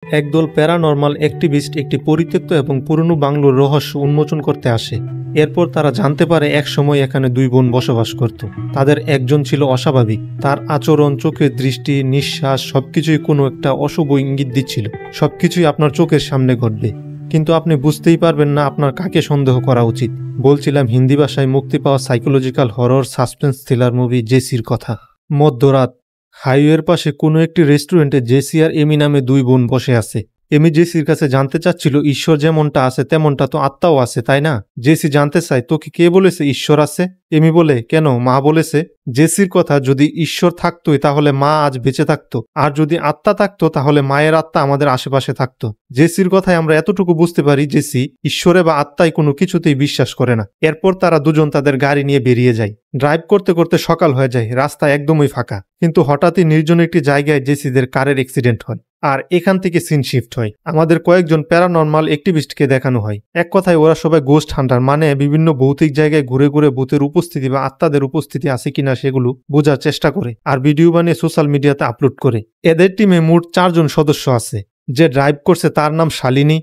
একদল paranormal activist একটি পরিত্যক্ত এবং পুরনো বাংলোর রহস্য উন্মোচন করতে আসে। এরপর তারা জানতে পারে একসময় এখানে দুই বোন বসবাস করত। তাদের একজন ছিল অস্বাভাবিক, তার আচরণ, চোখের দৃষ্টি, নিঃশ্বাস সবকিছুই কোনো একটা অশুভ ইঙ্গিত দিচ্ছিল। সবকিছুই আপনার চোখের সামনে ঘটবে, কিন্তু আপনি বুঝতেই পারবেন না আপনার কাকে সন্দেহ করা উচিত। বলছিলাম হিন্দি ভাষায় মুক্তি পাওয়া psychological horror suspense thriller movie জেসির কথা। মধ্যরাত, হাইওয়ের পাশে কোনো একটি রেস্টুরেন্টে জেসি আর এমি নামে দুই বোন বসে আছে। এমি জেসির কাছে জানতে চাচ্ছিল ঈশ্বর যেমনটা আছে তেমনটা তো আত্মাও আছে, তাই না? জেসি জানতে চায়, তোকে কে বলেছে ঈশ্বর আছে? এমি বলে, কেন, মা বলেছে। জেসির কথা, যদি ঈশ্বর থাকতোই তাহলে মা আজ বেঁচে থাকতো, আর যদি আত্মা থাকতো তাহলে মায়ের আত্মা আমাদের আশেপাশে থাকতো। জেসির কথায় আমরা এতটুকু বুঝতে পারি জেসি ঈশ্বরে বা আত্মায় কোনো কিছুতেই বিশ্বাস করে না। এরপর তারা দুজন তাদের গাড়ি নিয়ে বেরিয়ে যায়। ড্রাইভ করতে করতে সকাল হয়ে যায়, রাস্তা একদমই ফাঁকা। কিন্তু হঠাৎই নির্জন একটি জায়গায় জেসিদের কারের অ্যাক্সিডেন্ট হয়, আর এখান থেকে সিন শিফট হয়। আমাদের কয়েকজন প্যারানর্মাল অ্যাক্টিভিস্টকে দেখানো হয়। এক কথায় ওরা সবাই গোস্ট হান্টার, মানে বিভিন্ন ভৌতিক জায়গায় ঘুরে ঘুরে ভূতের উপস্থিতি বা আত্মাদের উপস্থিতি আছে কিনা সেগুলো বোঝার চেষ্টা করে, আর ভিডিও বানিয়ে সোশ্যাল মিডিয়াতে আপলোড করে। এদের টিমে মোট 4 জন সদস্য আছে। যে ড্রাইভ করছে তার নাম শালিনী,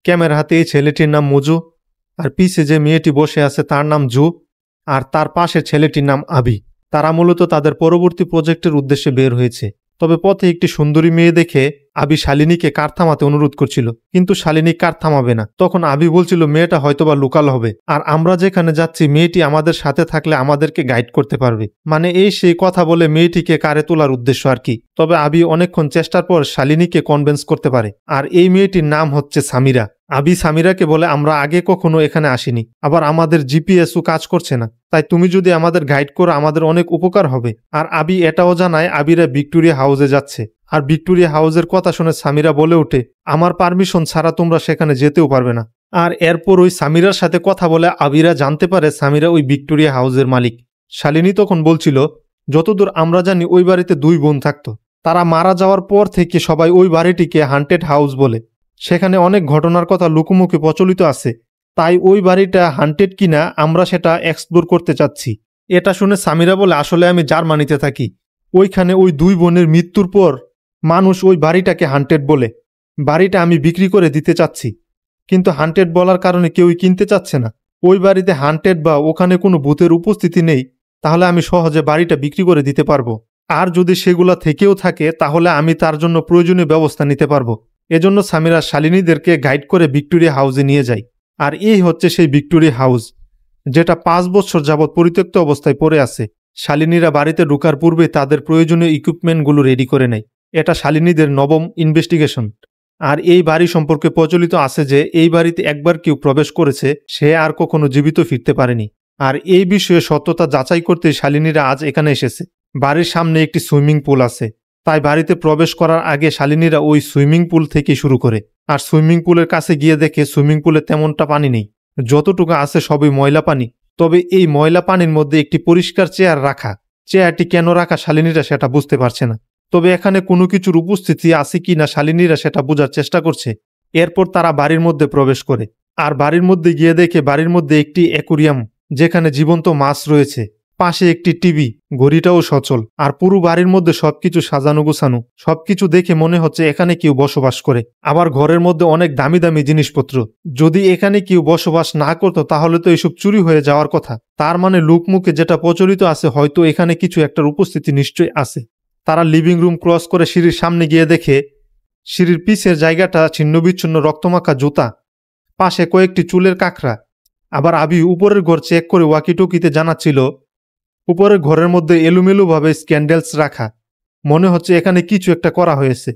ক্যামেরা হাতে এই ছেলেটির নাম মজু, আর পিছে যে মেয়েটি বসে আছে তার নাম জু, আর তার পাশের ছেলেটির নাম আবি। তারা মূলত তাদের পরবর্তী প্রজেক্টের উদ্দেশ্যে বের হয়েছে। তবে পথে একটি সুন্দরী মেয়ে দেখে আবি শালিনীকে কার থামাতে অনুরোধ করছিল, কিন্তু শালিনী কার থামাবে না। তখন আবি বলছিল মেয়েটা হয়তোবা লোকাল হবে, আর আমরা যেখানে যাচ্ছি মেয়েটি আমাদের সাথে থাকলে আমাদেরকে গাইড করতে পারবে। মানে এই সেই কথা বলে মেয়েটিকে কারে তোলার উদ্দেশ্য আর কি। তবে আবি অনেকক্ষণ চেষ্টার পর শালিনীকে কনভিন্স করতে পারে, আর এই মেয়েটির নাম হচ্ছে সামিরা। আবি সামিরাকে বলে, আমরা আগে কখনো এখানে আসিনি, আবার আমাদের জিপিএসও কাজ করছে না, তাই তুমি যদি আমাদের গাইড করো আমাদের অনেক উপকার হবে। আর আবি এটাও জানায় আবিরা ভিক্টোরিয়া হাউসে যাচ্ছে, আর ভিক্টোরিয়া হাউসের কথা শুনে সামিরা বলে ওঠে, আমার পারমিশন ছাড়া তোমরা সেখানে যেতেও পারবে না। আর এরপর ওই সামিরার সাথে কথা বলে আবিরা জানতে পারে সামিরা ওই ভিক্টোরিয়া হাউসের মালিক। শালিনী তখন বলছিল, যতদূর আমরা জানি ওই বাড়িতে 2 বোন থাকতো। তারা মারা যাওয়ার পর থেকে সবাই ওই বাড়িটিকে হান্টেড হাউস বলে। সেখানে অনেক ঘটনার কথা লুকোমুখে প্রচলিত আছে, তাই ওই বাড়িটা হান্টেড কিনা আমরা সেটা এক্সপ্লোর করতে চাচ্ছি। এটা শুনে সামিরা বলে, আসলে আমি জার্মানিতে থাকি, ওইখানে ওই 2 বোনের মৃত্যুর পর মানুষ ওই বাড়িটাকে হান্টেড বলে। বাড়িটা আমি বিক্রি করে দিতে চাচ্ছি, কিন্তু হান্টেড বলার কারণে কেউই কিনতে চাচ্ছে না। ওই বাড়িতে হান্টেড বা ওখানে কোনো ভূতের উপস্থিতি নেই, তাহলে আমি সহজে বাড়িটা বিক্রি করে দিতে পারবো। আর যদি সেগুলা থেকেও থাকে তাহলে আমি তার জন্য প্রয়োজনীয় ব্যবস্থা নিতে পারবো। এজন্য সামিরা শালিনীদেরকে গাইড করে ভিক্টোরিয়া হাউসে নিয়ে যায়। আর এই হচ্ছে সেই ভিক্টোরিয়া হাউস, যেটা 5 বছর যাবৎ পরিত্যক্ত অবস্থায় পড়ে আছে। শালিনীরা বাড়িতে ঢোকার পূর্বে তাদের প্রয়োজনীয় ইকুইপমেন্টগুলো রেডি করে নেয়। এটা শালিনীদের নবম ইনভেস্টিগেশন। আর এই বাড়ি সম্পর্কে প্রচলিত আছে যে এই বাড়িতে একবার কেউ প্রবেশ করেছে সে আর কখনো জীবিত ফিরতে পারেনি। আর এই বিষয়ে সত্যতা যাচাই করতে শালিনীরা আজ এখানে এসেছে। বাড়ির সামনে একটি সুইমিং পুল আছে, তাই বাড়িতে প্রবেশ করার আগে শালিনীরা ওই সুইমিং পুল থেকে শুরু করে। আর সুইমিং পুলের কাছে গিয়ে দেখে সুইমিং পুলে তেমনটা পানি নেই, যতটুকু আছে সবই ময়লা পানি। তবে এই ময়লা পানির মধ্যে একটি পরিষ্কার চেয়ার রাখা। চেয়ারটি কেন রাখা শালিনীরা সেটা বুঝতে পারছে না। তবে এখানে কোনো কিছুর উপস্থিতি আছে কি না শালিনীরা সেটা বোঝার চেষ্টা করছে। এরপর তারা বাড়ির মধ্যে প্রবেশ করে, আর বাড়ির মধ্যে গিয়ে দেখে বাড়ির মধ্যে একটি অ্যাকুরিয়াম, যেখানে জীবন্ত মাছ রয়েছে, পাশে একটি টিভি, ঘড়িটাও সচল, আর পুরো বাড়ির মধ্যে সবকিছু সাজানো গোছানো। সবকিছু দেখে মনে হচ্ছে এখানে কেউ বসবাস করে। আবার ঘরের মধ্যে অনেক দামি দামি জিনিসপত্র। যদি এখানে কেউ বসবাস না করতো তাহলে তো এসব চুরি হয়ে যাওয়ার কথা। তার মানে লোকমুখে যেটা প্রচলিত আছে, হয়তো এখানে কিছু একটার উপস্থিতি নিশ্চয়ই আছে। তারা লিভিং রুম ক্রস করে সিঁড়ির সামনে গিয়ে দেখে সিঁড়ির পিছের জায়গাটা ছিন্নবিচ্ছিন্ন রক্তমাখা জুতা, পাশে কয়েকটি চুলের কাঁকড়া। আবার আবি উপরের ঘর চেক করে ওয়াকিটকিতে জানাচ্ছিল উপরের ঘরের মধ্যে এলোমেলোভাবে স্ক্যান্ডেলস রাখা, মনে হচ্ছে এখানে কিছু একটা করা হয়েছে।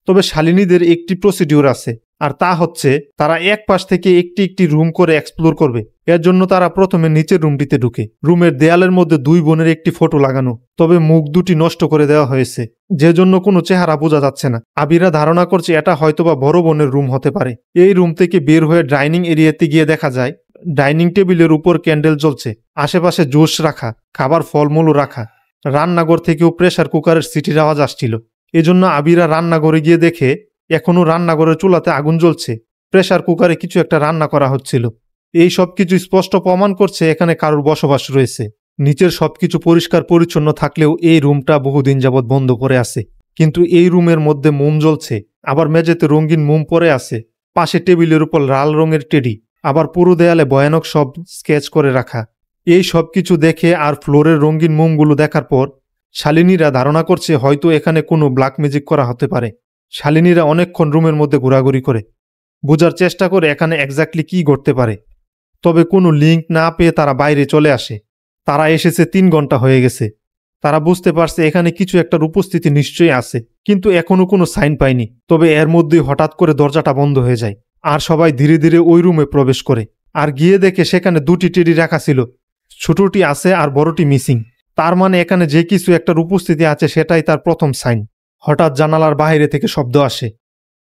তবে শালিনীদের একটি প্রসিডিউর আছে, আর তা হচ্ছে তারা এক পাশ থেকে একটি একটি রুম করে এক্সপ্লোর করবে। এর জন্য তারা প্রথমে নিচের রুমটিতে ঢুকে। রুমের দেয়ালের মধ্যে 2 বোনের একটি ফটো লাগানো, তবে মুখ দুটি নষ্ট করে দেওয়া হয়েছে, যে জন্য কোনো চেহারা বোঝা যাচ্ছে না। আবিরা ধারণা করছে এটা হয়তোবা বড় বোনের রুম হতে পারে। এই রুম থেকে বের হয়ে ডাইনিং এরিয়াতে গিয়ে দেখা যায় ডাইনিং টেবিলের উপর ক্যান্ডেল জ্বলছে, আশেপাশে জুস রাখা, খাবার ফলমূলও রাখা। রান্নাঘর থেকেও প্রেসার কুকারের সিটির আওয়াজ আসছিল। এজন্য আবিরা রান্নাঘরে গিয়ে দেখে এখনও রান্নাঘরের চুলাতে আগুন জ্বলছে, প্রেসার কুকারে কিছু একটা রান্না করা হচ্ছিল। এই সব কিছু স্পষ্ট প্রমাণ করছে এখানে কারোর বসবাস রয়েছে। নিচের সবকিছু পরিষ্কার পরিচ্ছন্ন থাকলেও এই রুমটা বহুদিন যাবৎ বন্ধ করে আছে। কিন্তু এই রুমের মধ্যে মোম জ্বলছে, আবার মেঝেতে রঙিন মোম পড়ে আছে, পাশে টেবিলের উপর লাল রঙের টেডি, আবার পুরো দেয়ালে ভয়ানক সব স্কেচ করে রাখা। এই সব কিছু দেখে আর ফ্লোরের রঙিন মোমগুলো দেখার পর শালিনীরা ধারণা করছে হয়তো এখানে কোনো ব্ল্যাক ম্যাজিক করা হতে পারে। শালিনীরা অনেকক্ষণ রুমের মধ্যে ঘোরাঘুরি করে বোঝার চেষ্টা করে এখানে এক্স্যাক্টলি কি ঘটতে পারে, তবে কোনো লিঙ্ক না পেয়ে তারা বাইরে চলে আসে। তারা এসেছে 3 ঘন্টা হয়ে গেছে। তারা বুঝতে পারছে এখানে কিছু একটার উপস্থিতি নিশ্চয়ই আছে, কিন্তু এখনো কোনো সাইন পায়নি। তবে এর মধ্যেই হঠাৎ করে দরজাটা বন্ধ হয়ে যায় আর সবাই ধীরে ধীরে ওই রুমে প্রবেশ করে। আর গিয়ে দেখে সেখানে 2টি টেডি রাখা ছিল, ছোটটি আছে আর বড়টি মিসিং। তার মানে এখানে যে কিছু একটার উপস্থিতি আছে সেটাই তার প্রথম সাইন। হঠাৎ জানালার বাইরে থেকে শব্দ আসে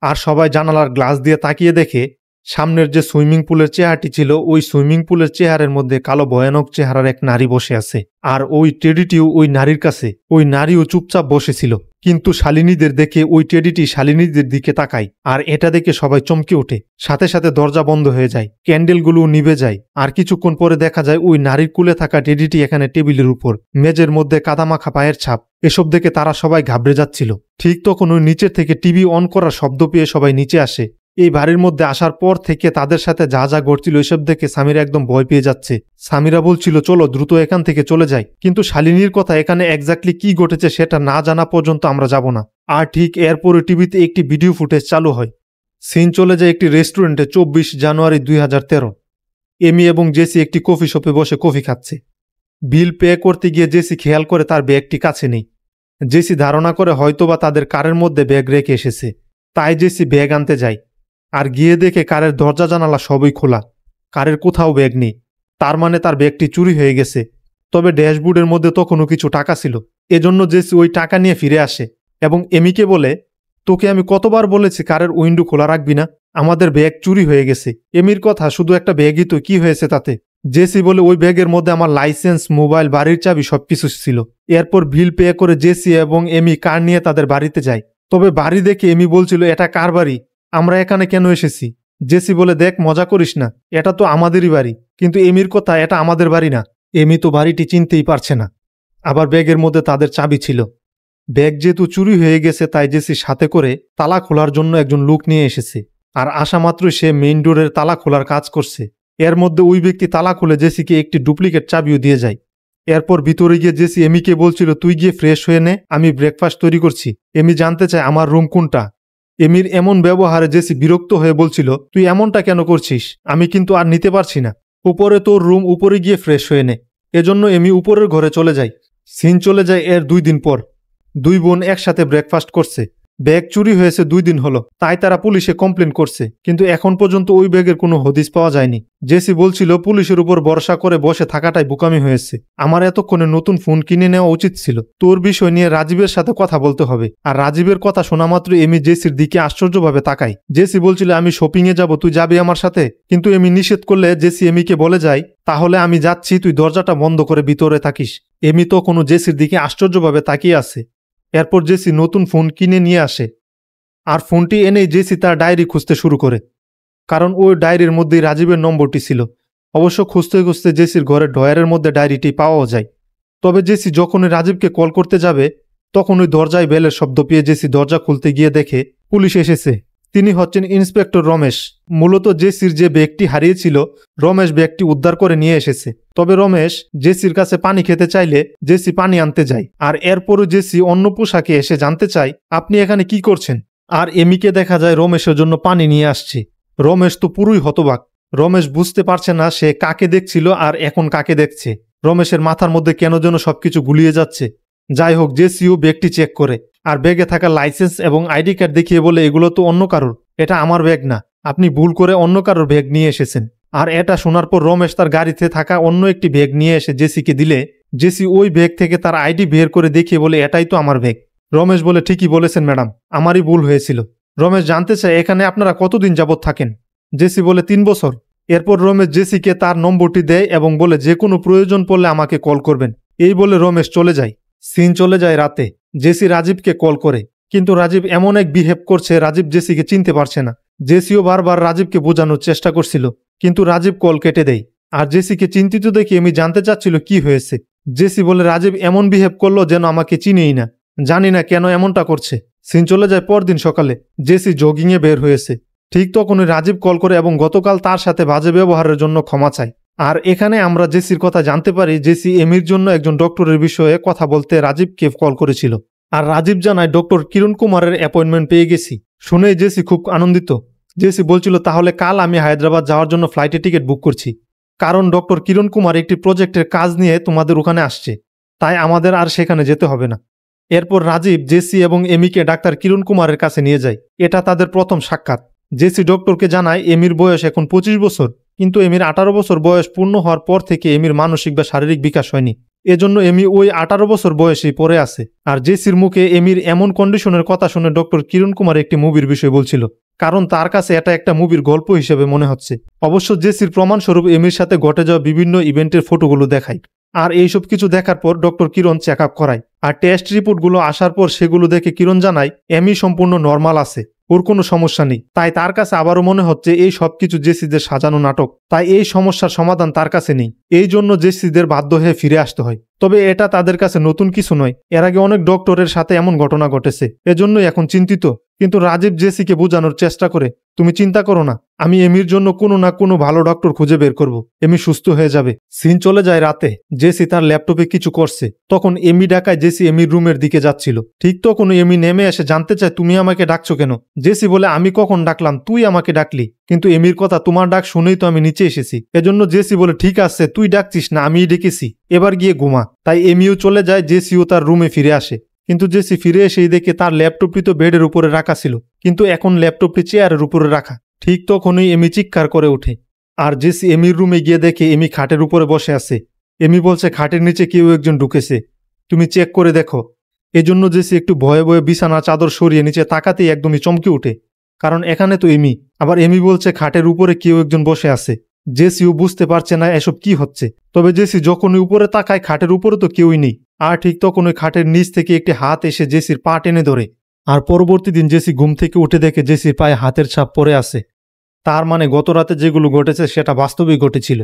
আর সবাই জানালার গ্লাস দিয়ে তাকিয়ে দেখে সামনের যে সুইমিং পুলের চেহারাটি ছিল ওই সুইমিং পুলের চেহারের মধ্যে কালো ভয়ানক চেহারার এক নারী বসে আছে। আর ওই টেডিটিও ওই নারীর কাছে। ওই নারীও চুপচাপ বসেছিল, কিন্তু শালিনীদের দেখে ওই টেডিটি শালিনীদের দিকে তাকায় আর এটা দেখে সবাই চমকে ওঠে। সাথে সাথে দরজা বন্ধ হয়ে যায়, ক্যান্ডেলগুলো নিভে যায় আর কিছুক্ষণ পরে দেখা যায় ওই নারীর কুলে থাকা টেডিটি এখানে টেবিলের উপর, মেজের মধ্যে কাদামাখা পায়ের ছাপ। এসব দেখে তারা সবাই ঘাবড়ে যাচ্ছিল। ঠিক তখন ওই নিচের থেকে টিভি অন করার শব্দ পেয়ে সবাই নিচে আসে। এই বাড়ির মধ্যে আসার পর থেকে তাদের সাথে যা যা ঘটছিল এসব দেখে সামিরা একদম ভয় পেয়ে যাচ্ছে। সামিরা বলছিল চলো দ্রুত এখান থেকে চলে যাই, কিন্তু শালিনীর কথা এখানে এক্স্যাক্টলি কি ঘটেছে সেটা না জানা পর্যন্ত আমরা যাব না। আর ঠিক এরপরে টিভিতে একটি ভিডিও ফুটেজ চালু হয়। সিন চলে যায় একটি রেস্টুরেন্টে। 24 জানুয়ারি 2013। এমি এবং জেসি একটি কফি শপে বসে কফি খাচ্ছে। বিল পে করতে গিয়ে জেসি খেয়াল করে তার ব্যাগটি কাছে নেই। জেসি ধারণা করে হয়তোবা তাদের কারের মধ্যে ব্যাগ রেখে এসেছে, তাই জেসি ব্যাগ আনতে যায় আর গিয়ে দেখে কারের দরজা জানালা সবই খোলা, কারের কোথাও ব্যাগ নেই। তার মানে তার ব্যাগটি চুরি হয়ে গেছে। তবে ড্যাশবোর্ডের মধ্যে তখনও কিছু টাকা ছিল, এজন্য জেসি ওই টাকা নিয়ে ফিরে আসে এবং এমিকে বলে তোকে আমি কতবার বলেছি কারের উইন্ডো খোলা রাখবি না, আমাদের ব্যাগ চুরি হয়ে গেছে। এমির কথা শুধু একটা ব্যাগই তো, কি হয়েছে তাতে? জেসি বলে ওই ব্যাগের মধ্যে আমার লাইসেন্স, মোবাইল, বাড়ির চাবি সবকিছু ছিল। এরপর বিল পে করে জেসি এবং এমি কার নিয়ে তাদের বাড়িতে যায়। তবে বাড়ি দেখে এমি বলছিল এটা কার বাড়ি, আমরা এখানে কেন এসেছি? জেসি বলে দেখ মজা করিস না, এটা তো আমাদেরই বাড়ি। কিন্তু এমির কথা এটা আমাদের বাড়ি না। এমি তো বাড়িটি চিনতেই পারছে না। আবার ব্যাগের মধ্যে তাদের চাবি ছিল। ব্যাগ যেহেতু চুরি হয়ে গেছে তাই জেসি সাথে করে তালা খোলার জন্য একজন লোক নিয়ে এসেছে। আর আসা মাত্রই সে মেইন ডোরের তালা খোলার কাজ করছে। এর মধ্যে ওই ব্যক্তি তালা খুলে জেসিকে একটি ডুপ্লিকেট চাবিও দিয়ে যায়। এরপর ভিতরে গিয়ে জেসি এমিকে বলছিল তুই গিয়ে ফ্রেশ হয়ে নে, আমি ব্রেকফাস্ট তৈরি করছি। এমি জানতে চায় আমার রুম কোনটা। এমির এমন ব্যবহারে জেসি বিরক্ত হয়ে বলছিল তুই এমনটা কেন করছিস, আমি কিন্তু আর নিতে পারছি না। উপরে তোর রুম, উপরে গিয়ে ফ্রেশ হয়ে নে। এজন্য এমি উপরের ঘরে চলে যায়। সিন চলে যায় এর 2 দিন পর। 2 বোন একসাথে ব্রেকফাস্ট করছে। ব্যাগ চুরি হয়েছে 2 দিন হলো, তাই তারা পুলিশে কমপ্লেন করছে, কিন্তু এখন পর্যন্ত ওই ব্যাগের কোনো হদিস পাওয়া যায়নি। জেসি বলছিল পুলিশের উপর ভরসা করে বসে থাকাটাই বোকামি হয়েছে, আমার এতক্ষণে নতুন ফোন কিনে নেওয়া উচিত ছিল। তোর বিষয় নিয়ে রাজীবের সাথে কথা বলতে হবে। আর রাজীবের কথা শোনা মাত্র এমি জেসির দিকে আশ্চর্যভাবে তাকায়। জেসি বলছিল আমি শপিংয়ে যাব, তুই যাবি আমার সাথে? কিন্তু এমি নিষেধ করলে জেসি এমিকে বলে যায় তাহলে আমি যাচ্ছি, তুই দরজাটা বন্ধ করে ভিতরে থাকিস। এমি তো কোনো জেসির দিকে আশ্চর্যভাবে তাকিয়ে আছে। এরপর জেসি নতুন ফোন কিনে নিয়ে আসে আর ফোনটি এনেই জেসি তার ডায়েরি খুঁজতে শুরু করে, কারণ ওই ডায়েরির মধ্যেই রাজীবের নম্বরটি ছিল। অবশ্য খুঁজতে খুঁজতে জেসির ঘরের ড্রয়ারের মধ্যে ডায়েরিটি পাওয়াও যায়। তবে জেসি যখনই রাজীবকে কল করতে যাবে তখন ওই দরজায় বেলের শব্দ পেয়ে জেসি দরজা খুলতে গিয়ে দেখে পুলিশ এসেছে। তিনি হচ্ছেন ইন্সপেক্টর রমেশ। মূলত জেসির যে ব্যাগটি হারিয়েছিল রমেশ ব্যাগটি উদ্ধার করে নিয়ে এসেছে। তবে রমেশ জেসির কাছে পানি খেতে চাইলে জেসি পানি আনতে যায়। আর এরপরও জেসি অন্য পোশাকে এসে জানতে চায় আপনি এখানে কি করছেন? আর এমিকে দেখা যায় রমেশের জন্য পানি নিয়ে আসছে। রমেশ তো পুরোই হতবাক। রমেশ বুঝতে পারছে না সে কাকে দেখছিল আর এখন কাকে দেখছে। রমেশের মাথার মধ্যে কেন যেন সবকিছু গুলিয়ে যাচ্ছে। যাই হোক, জেসিও ব্যাগটি চেক করে আর ব্যাগে থাকা লাইসেন্স এবং আইডি কার্ড দেখিয়ে বলে এগুলো তো অন্য কারোর, এটা আমার ব্যাগ না, আপনি ভুল করে অন্য কারোর ব্যাগ নিয়ে এসেছেন। আর এটা শোনার পর রমেশ তার গাড়িতে থাকা অন্য একটি ব্যাগ নিয়ে এসে জেসিকে দিলে জেসি ওই ব্যাগ থেকে তার আইডি বের করে দেখিয়ে বলে এটাই তো আমার ব্যাগ। রমেশ বলে ঠিকই বলেছেন ম্যাডাম, আমারই ভুল হয়েছিল। রমেশ জানতে চায় এখানে আপনারা কতদিন যাবৎ থাকেন? জেসি বলে 3 বছর। এরপর রমেশ জেসিকে তার নম্বরটি দেয় এবং বলে যে কোনো প্রয়োজন পড়লে আমাকে কল করবেন। এই বলে রমেশ চলে যায়। সিন চলে যায় রাতে। জেসি রাজীবকে কল করে, কিন্তু রাজীব এমন এক বিহেভ করছে রাজীব জেসিকে চিনতে পারছে না। জেসিও বারবার রাজীবকে বোঝানোর চেষ্টা করছিল, কিন্তু রাজীব কল কেটে দেয়। আর জেসিকে চিন্তিত দেখে আমি জানতে চাচ্ছিল কি হয়েছে। জেসি বলে রাজীব এমন বিহেভ করলো যেন আমাকে চিনেই না, জানি না কেন এমনটা করছে। সিন চলে যায় পরদিন সকালে। জেসি জগিংয়ে বের হয়েছে। ঠিক তখনই রাজীব কল করে এবং গতকাল তার সাথে বাজে ব্যবহারের জন্য ক্ষমা চায়। আর এখানে আমরা জেসির কথা জানতে পারি জেসি এমির জন্য একজন ডক্টরের বিষয়ে কথা বলতে রাজীবকে কল করেছিল। আর রাজীব জানায় ডক্টর কিরণ কুমারের অ্যাপয়েন্টমেন্ট পেয়ে গেছি। শুনে জেসি খুব আনন্দিত। জেসি বলছিল তাহলে কাল আমি হায়দ্রাবাদ যাওয়ার জন্য ফ্লাইটের টিকিট বুক করছি, কারণ ডক্টর কিরণ কুমার একটি প্রজেক্টের কাজ নিয়ে তোমাদের ওখানে আসছে, তাই আমাদের আর সেখানে যেতে হবে না। এরপর রাজীব জেসি এবং এমিকে ডাক্তার কিরণ কুমারের কাছে নিয়ে যায়। এটা তাদের প্রথম সাক্ষাৎ। জেসি ডক্টরকে জানায় এমির বয়স এখন 25 বছর, কিন্তু এমির 18 বছর বয়স পূর্ণ হওয়ার পর থেকে এমির মানসিক বা শারীরিক বিকাশ হয়নি, এজন্য এমি ওই 18 বছর বয়সেই পড়ে আছে। আর জেসির মুখে এমির এমন কন্ডিশনের কথা শুনে ডক্টর কিরণ কুমার একটি মুভির বিষয় বলছিল, কারণ তার কাছে এটা একটা মুভির গল্প হিসেবে মনে হচ্ছে। অবশ্য জেসির প্রমাণস্বরূপ এমির সাথে ঘটে যাওয়া বিভিন্ন ইভেন্টের ফটোগুলো দেখায়। আর এইসব কিছু দেখার পর ডক্টর কিরণ চেক আপ করায়। আর টেস্ট রিপোর্টগুলো আসার পর সেগুলো দেখে কিরণ জানায় এমি সম্পূর্ণ নর্মাল আছে, ওর কোনো সমস্যা নেই। তাই তার কাছে আবারও মনে হচ্ছে এই সবকিছু জেসিদের সাজানো নাটক, তাই এই সমস্যার সমাধান তার কাছে নেই। এই জন্য জেসিদের বাধ্য হয়ে ফিরে আসতে হয়। তবে এটা তাদের কাছে নতুন কিছু নয়, এর আগে অনেক ডক্টরের সাথে এমন ঘটনা ঘটেছে, এজন্যই এখন চিন্তিত। কিন্তু রাজীব জেসিকে বোঝানোর চেষ্টা করে, তুমি চিন্তা করো না, আমি এমির জন্য কোনো না কোনো ভালো ডক্টর খুঁজে বের করব, এমি সুস্থ হয়ে যাবে। সিন চলে যায় রাতে। জেসি তার ল্যাপটপে কিছু করছে, তখন এমি ডাকায় জেসি এমির রুমের দিকে যাচ্ছিল। ঠিক তখন এমি নেমে এসে জানতে চায় তুমি আমাকে ডাকছো কেন? জেসি বলে আমি কখন ডাকলাম, তুই আমাকে ডাকলি, কিন্তু এমির কথা তোমার ডাক শুনেই তো আমি নিচে এসেছি। এজন্য জেসি বলে ঠিক আছে, তুই ডাকছিস না, আমিই ডেকেছি, এবার গিয়ে ঘুমা। তাই এমিও চলে যায়, জেসিও তার রুমে ফিরে আসে। কিন্তু জেসি ফিরে এসেই দেখে তার ল্যাপটপটি তো বেডের উপরে রাখা ছিল, কিন্তু এখন ল্যাপটপটি চেয়ারের উপরে রাখা। ঠিক তখনই এমি চিৎকার করে ওঠে। আর জেসি এমির রুমে গিয়ে দেখে এমি খাটের উপরে বসে আছে। এমি বলছে খাটের নিচে কেউ একজন ঢুকেছে, তুমি চেক করে দেখো। এজন্য জেসি একটু ভয়ে ভয়ে বিছানা চাদর সরিয়ে নিচে তাকাতেই একদমই চমকে ওঠে, কারণ এখানে তো এমি। আবার এমি বলছে খাটের উপরে কেউ একজন বসে আছে। জেসিও বুঝতে পারছে না এসব কি হচ্ছে। তবে জেসি যখনই উপরে তাকায় খাটের উপরে তো কেউই নেই। আর ঠিক তখন ওই খাটের নিচ থেকে একটি হাত এসে জেসির পা টেনে ধরে। আর পরবর্তী দিন জেসি ঘুম থেকে উঠে দেখে জেসির পায়ে হাতের ছাপ পড়ে আছে। তার মানে গত রাতে যেগুলো ঘটেছে সেটা বাস্তবেই ঘটেছিল।